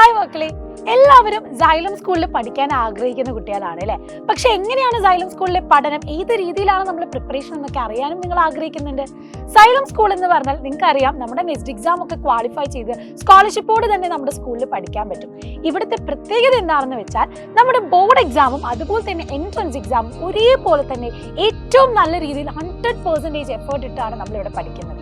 Hi മക്കളെ, എല്ലാവരും xylem സ്കൂളിൽ പഠിക്കാൻ ആഗ്രഹിക്കുന്ന കുട്ടികളാണ് അല്ലേ? പക്ഷെ എങ്ങനെയാണ് സൈലം സ്കൂളിലെ പഠനം, ഏത് രീതിയിലാണ് നമ്മൾ പ്രിപ്പറേഷൻ എന്നൊക്കെ അറിയാനും നിങ്ങൾ ആഗ്രഹിക്കുന്നുണ്ട്. സൈലം സ്കൂൾ എന്ന് പറഞ്ഞാൽ നിങ്ങൾക്ക് അറിയാം, നമ്മുടെ നെക്സ്റ്റ് എക്സാം ഒക്കെ ക്വാളിഫൈ ചെയ്ത് സ്കോളർഷിപ്പോട് തന്നെ നമ്മുടെ സ്കൂളിൽ പഠിക്കാൻ പറ്റും. ഇവിടുത്തെ പ്രത്യേകത എന്താണെന്ന് വെച്ചാൽ നമ്മുടെ ബോർഡ് എക്സാമും അതുപോലെ തന്നെ എൻട്രൻസ് എക്സാമും ഒരേപോലെ തന്നെ ഏറ്റവും നല്ല രീതിയിൽ 100% എഫേർട്ട് ഇട്ടാണ് നമ്മളിവിടെ പഠിക്കുന്നത്.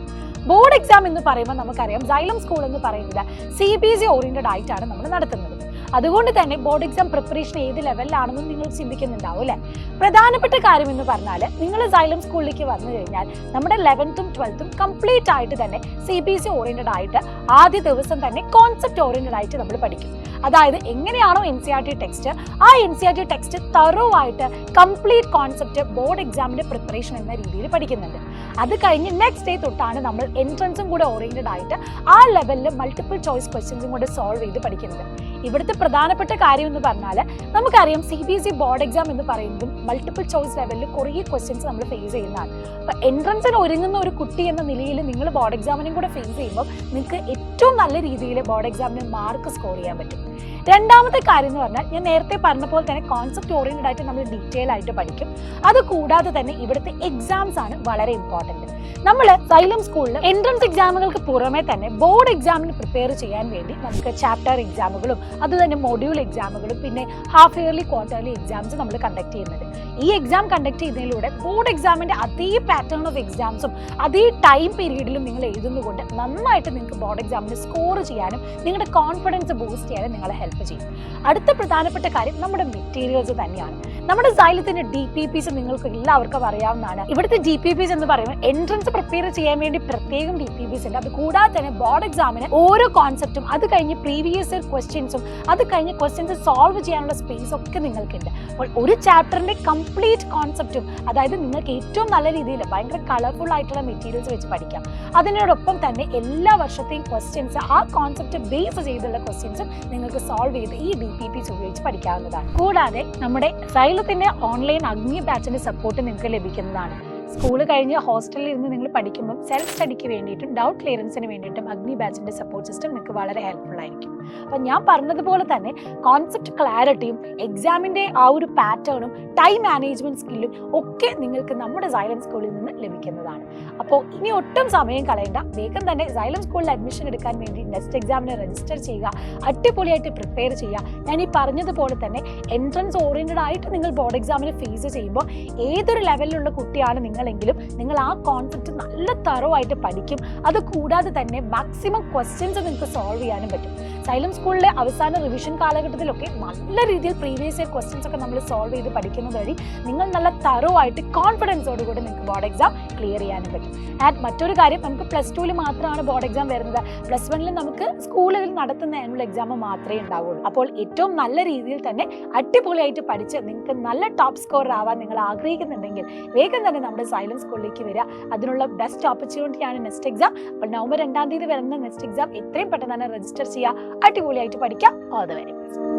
ബോർഡ് എക്സാം എന്ന് പറയുമ്പോൾ നമുക്കറിയാം സൈലം സ്കൂൾ എന്ന് പറയുന്നത് CBSE ഓറിയന്റഡ് ആയിട്ടാണ് നമ്മൾ നടത്തുന്നത്. അതുകൊണ്ട് തന്നെ ബോർഡ് എക്സാം പ്രിപ്പറേഷൻ ഏത് ലെവലിലാണെന്നും നിങ്ങൾ ചിന്തിക്കുന്നുണ്ടാവും അല്ലെ? പ്രധാനപ്പെട്ട കാര്യം എന്ന് പറഞ്ഞാൽ, നിങ്ങൾ സൈലം സ്കൂളിലേക്ക് വന്നു കഴിഞ്ഞാൽ നമ്മുടെ 11th ഉം 12th ഉം കംപ്ലീറ്റ് ആയിട്ട് തന്നെ CBSE ഓറിയന്റഡ് ആയിട്ട് ആദ്യ ദിവസം തന്നെ കോൺസെപ്റ്റ് ഓറിയന്റഡ് ആയിട്ട് നമ്മൾ പഠിക്കും. അതായത് എങ്ങനെയാണോ NCERT ടെക്സ്റ്റ്, ആ NCERT ടെക്സ്റ്റ് തറോ ആയിട്ട് കംപ്ലീറ്റ് കോൺസെപ്റ്റ് ബോർഡ് എക്സാമിന്റെ പ്രിപ്പറേഷൻ എന്ന രീതിയിൽ പഠിക്കുന്നുണ്ട്. അത് കഴിഞ്ഞ് നെക്സ്റ്റ് ഡേ തൊട്ടാണ് നമ്മൾ എൻട്രൻസും കൂടെ ഓറിയന്റഡ് ആയിട്ട് ആ ലെവലിൽ മൾട്ടിപ്പിൾ ചോയ്സ് ക്വസ്റ്റ്യൻസും കൂടെ സോൾവ് ചെയ്ത് പഠിക്കുന്നത്. ഇവിടുത്തെ പ്രധാനപ്പെട്ട കാര്യം എന്ന് പറഞ്ഞാൽ നമുക്കറിയാം CBSE ബോർഡ് എക്സാം എന്ന് പറയുന്നതും മൾട്ടിപ്പിൾ ചോയ്സ് ലെവലിൽ കുറേ ക്വസ്റ്റ്യൻസ് നമ്മൾ ഫേസ് ചെയ്യുന്നതാണ്. അപ്പൊ എൻട്രൻസിന് ഒരുങ്ങുന്ന ഒരു കുട്ടി എന്ന നിലയിൽ നിങ്ങൾ ബോർഡ് എക്സാമിനും കൂടെ ഫേസ് ചെയ്യുമ്പോൾ നിങ്ങൾക്ക് ഏറ്റവും നല്ല രീതിയിൽ ബോർഡ് എക്സാമിന് മാർക്ക് സ്കോർ ചെയ്യാൻ പറ്റും. രണ്ടാമത്തെ കാര്യം എന്ന് പറഞ്ഞാൽ, ഞാൻ നേരത്തെ പറഞ്ഞ പോലെ തന്നെ കോൺസെപ്റ്റ് ഓറിയന്റഡ് ആയിട്ട് നമ്മൾ ഡീറ്റെയിൽ ആയിട്ട് പഠിക്കും. അത് കൂടാതെ തന്നെ ഇവിടുത്തെ എക്സാംസ് ആണ് വളരെ ഇമ്പോർട്ടന്റ്. നമ്മൾ സൈലം സ്കൂളിൽ എൻട്രൻസ് എക്സാമുകൾക്ക് പുറമെ തന്നെ ബോർഡ് എക്സാമിന് പ്രിപ്പയർ ചെയ്യാൻ വേണ്ടി നമുക്ക് ചാപ്റ്റർ എക്സാമുകളും അതുതന്നെ മൊഡ്യൂൾ എക്സാമുകളും പിന്നെ ഹാഫ് ഇയർലി ക്വാർട്ടർലി എക്സാംസ് നമ്മൾ കണ്ടക്ട് ചെയ്യുന്നുണ്ട്. ഈ എക്സാം കണ്ടക്ട് ചെയ്യുന്നതിലൂടെ ബോർഡ് എക്സാമിന്റെ അതേ പാറ്റേൺ ഓഫ് എക്സാംസും അതേ ടൈം പീരീഡിലും നിങ്ങൾ എഴുതുന്നതുകൊണ്ട് നന്നായിട്ട് നിങ്ങൾക്ക് ബോർഡ് എക്സാമിന് സ്കോർ ചെയ്യാനും നിങ്ങളുടെ കോൺഫിഡൻസ് ബൂസ്റ്റ് ചെയ്യാനും നിങ്ങളെ ഹെൽപ്പ് ചെയ്യും. അടുത്ത പ്രധാനപ്പെട്ട കാര്യം നമ്മുടെ മെറ്റീരിയൽസ് തന്നെയാണ്. നമ്മുടെ സൈലത്തിന്റെ DPPs നിങ്ങൾക്ക് എല്ലാവർക്കും അറിയാവുന്നതാണ്. ഇവിടുത്തെ DPPs എന്ന് പറയുമ്പോൾ എൻട്രൻസ് പ്രിപ്പയർ ചെയ്യാൻ വേണ്ടി പ്രത്യേകം DPPs ഉണ്ട്. അത് കൂടാതെ തന്നെ ബോർഡ് എക്സാമിന് ഓരോ കോൺസെപ്റ്റും, അത് കഴിഞ്ഞ് പ്രീവിയസ് ഇയർ ക്വസ്റ്റ്യൻസും, അത് കഴിഞ്ഞ് ക്വസ്റ്റ്യൻസ് സോൾവ് ചെയ്യാനുള്ള സ്പേസ് ഒക്കെ നിങ്ങൾക്കുണ്ട്. അപ്പോൾ ഒരു ചാപ്റ്ററിന്റെ കംപ്ലീറ്റ് കോൺസെപ്റ്റും, അതായത് നിങ്ങൾക്ക് ഏറ്റവും നല്ല രീതിയിൽ ഭയങ്കര കളർഫുൾ ആയിട്ടുള്ള മെറ്റീരിയൽസ് വെച്ച് പഠിക്കാം. അതിനോടൊപ്പം തന്നെ എല്ലാ വർഷത്തെയും ക്വസ്റ്റ്യൻസ്, ആ കോൺസെപ്റ്റ് ബേസ് ചെയ്തുള്ള ക്വസ്റ്റ്യൻസും നിങ്ങൾക്ക് സോൾവ് ചെയ്ത് ഈ DPPs ഉപയോഗിച്ച് പഠിക്കാവുന്നതാണ്. കൂടാതെ നമ്മുടെ സൈലത്തിന്റെ ഓൺലൈൻ അഗ്നി ബാച്ചിന്റെ സപ്പോർട്ട് നിങ്ങൾക്ക് ലഭിക്കുന്നതാണ്. സ്കൂൾ കഴിഞ്ഞ് ഹോസ്റ്റലിൽ ഇരുന്ന് നിങ്ങൾ പഠിക്കുമ്പോൾ സെൽഫ് സ്റ്റഡിക്ക് വേണ്ടിയിട്ടും ഡൗട്ട് ക്ലിയറൻസിന് വേണ്ടിയിട്ടും അഗ്നി ബാച്ചിന്റെ സപ്പോർട്ട് സിസ്റ്റം നിങ്ങൾക്ക് വളരെ ഹെൽപ്ഫുൾ ആയിരിക്കും. അപ്പം ഞാൻ പറഞ്ഞതുപോലെ തന്നെ കോൺസെപ്റ്റ് ക്ലാരിറ്റിയും എക്സാമിന്റെ ആ ഒരു പാറ്റേണും ടൈം മാനേജ്മെന്റ് സ്കില്ലും ഒക്കെ നിങ്ങൾക്ക് നമ്മുടെ സൈലം സ്കൂളിൽ നിന്ന് ലഭിക്കുന്നതാണ്. അപ്പോൾ ഇനി ഒട്ടും സമയം കളയണ്ട, വേഗം തന്നെ സൈലം സ്കൂളിൽ അഡ്മിഷൻ എടുക്കാൻ വേണ്ടി നെക്സ്റ്റ് എക്സാമിന് രജിസ്റ്റർ ചെയ്യുക, അടിപൊളിയായിട്ട് പ്രിപ്പയർ ചെയ്യുക. ഞാൻ ഈ പറഞ്ഞതുപോലെ തന്നെ എൻട്രൻസ് ഓറിയന്റഡ് ആയിട്ട് നിങ്ങൾ ബോർഡ് എക്സാമിന് ഫേസ് ചെയ്യുമ്പോൾ ഏതൊരു ലെവലിലുള്ള കുട്ടിയാണ് നിങ്ങളെങ്കിലും നിങ്ങൾ ആ കോൺസെപ്റ്റ് നല്ല തറോ ആയിട്ട് പഠിക്കും. അത് കൂടാതെ തന്നെ മാക്സിമം ക്വസ്റ്റ്യൻസ് നിങ്ങൾക്ക് സോൾവ് ചെയ്യാനും പറ്റും. സൈലം സ്കൂളിലെ അവസാന റിവിഷൻ കാലഘട്ടത്തിലൊക്കെ നല്ല രീതിയിൽ പ്രീവിയസ് ഇയർ ക്വസ്റ്റ്യൻസ് ഒക്കെ നമ്മൾ സോൾവ് ചെയ്ത് പഠിക്കുന്നത് വഴി നിങ്ങൾ നല്ല തറോ ആയിട്ട് കോൺഫിഡൻസോടുകൂടി നിങ്ങൾക്ക് ബോർഡ് എക്സാം ക്ലിയർ ചെയ്യാനും പറ്റും. ആൻഡ് മറ്റൊരു കാര്യം, നമുക്ക് +2 മാത്രമാണ് ബോർഡ് എക്സാം വരുന്നത്. +1 നമുക്ക് സ്കൂളുകളിൽ നടത്തുന്ന ആനുവൽ എക്സാം മാത്രമേ ഉണ്ടാവുള്ളൂ. അപ്പോൾ ഏറ്റവും നല്ല രീതിയിൽ തന്നെ അടിപൊളിയായിട്ട് പഠിച്ച് നിങ്ങൾക്ക് നല്ല ടോപ്പ് സ്കോർ ആവാൻ നിങ്ങൾ ആഗ്രഹിക്കുന്നുണ്ടെങ്കിൽ വേഗം തന്നെ നമ്മുടെ സൈലം സ്കൂളിലേക്ക് വരിക. അതിനുള്ള ബെസ്റ്റ് ഓപ്പർച്യൂണിറ്റിയാണ് നെക്സ്റ്റ് എക്സാം. അപ്പോൾ നവംബർ 2 വരുന്ന നെക്സ്റ്റ് എക്സാം എത്രയും പെട്ടെന്ന് തന്നെ രജിസ്റ്റർ ചെയ്യുക. അടിപൊളിയായിട്ട് പഠിക്കാം. All the very best.